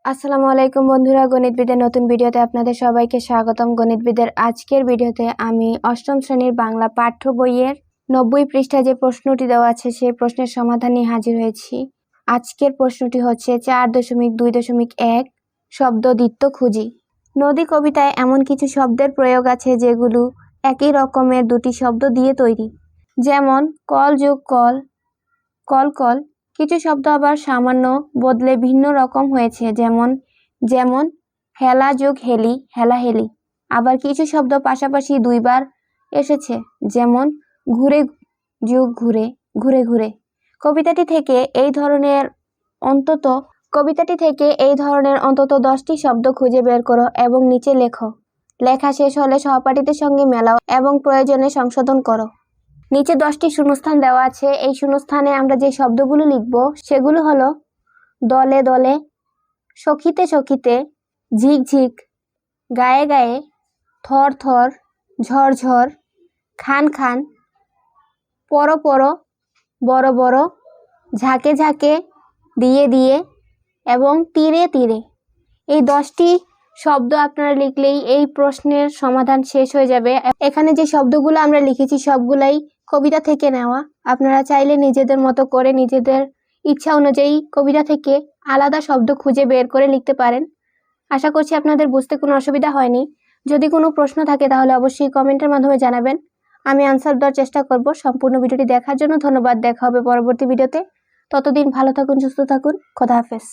আসসালামু আলাইকুম বন্ধুরা, গণিতবিদের নতুন ভিডিওতে আপনাদের সবাইকে স্বাগতম। গণিতবিদের আজকের ভিডিওতে আমি অষ্টম শ্রেণীর বাংলা পাঠ্য বইয়ের 90 পৃষ্ঠায় যে প্রশ্নটি দেওয়া আছে সেই প্রশ্নের সমাধান নিয়ে হাজির হয়েছি। আজকের প্রশ্নটি হচ্ছে 4.2.1 শব্দদ্বিত্ব খুঁজি। নদী কবিতায় এমন কিছু শব্দের প্রয়োগ আছে যেগুলো একই রকমের দুটি শব্দ দিয়ে তৈরি, যেমন কল যোগ কল, কল কল। কিছু শব্দ আবার সামান্য বদলে ভিন্ন রকম হয়েছে, যেমন যেমন হেলা যোগ হেলি, হেলা হেলি। আবার কিছু শব্দ পাশাপাশি দুইবার এসেছে, যেমন ঘুরে যোগ ঘুরে, ঘুরে ঘুরে। কবিতাটি থেকে এই ধরনের অন্তত 10টি শব্দ খুঁজে বের করো এবং নিচে লেখো। লেখা শেষ হলে সহপাঠীদের সঙ্গে মেলাও এবং প্রয়োজনে সংশোধন করো। নিচে 10টি শূন্যস্থান দেওয়া আছে। এই শূন্যস্থানে আমরা যে শব্দগুলো লিখব সেগুলো হলো দলে দলে, সখিতে সখিতে, ঝিক ঝিক, গায়ে গায়ে, থর থর, ঝর ঝর, খান খান, পর পর, বড় বড়, ঝাঁকে ঝাঁকে, দিয়ে দিয়ে এবং তীরে তীরে। এই 10টি শব্দ আপনারা লিখলেই এই প্রশ্নের সমাধান শেষ হয়ে যাবে। এখানে যে শব্দগুলো আমরা লিখেছি সবগুলাই কবিতা থেকে নেওয়া। আপনারা চাইলে নিজেদের মতো করে নিজেদের ইচ্ছা অনুযায়ী কবিতা থেকে আলাদা শব্দ খুঁজে বের করে লিখতে পারেন। আশা করছি আপনাদের বুঝতে কোনো অসুবিধা হয়নি। যদি কোনো প্রশ্ন থাকে তাহলে অবশ্যই কমেন্টের মাধ্যমে জানাবেন, আমি আনসার দেওয়ার চেষ্টা করব। সম্পূর্ণ ভিডিওটি দেখার জন্য ধন্যবাদ। দেখা হবে পরবর্তী ভিডিওতে। ততদিন ভালো থাকুন, সুস্থ থাকুন। খোদা হাফেজ।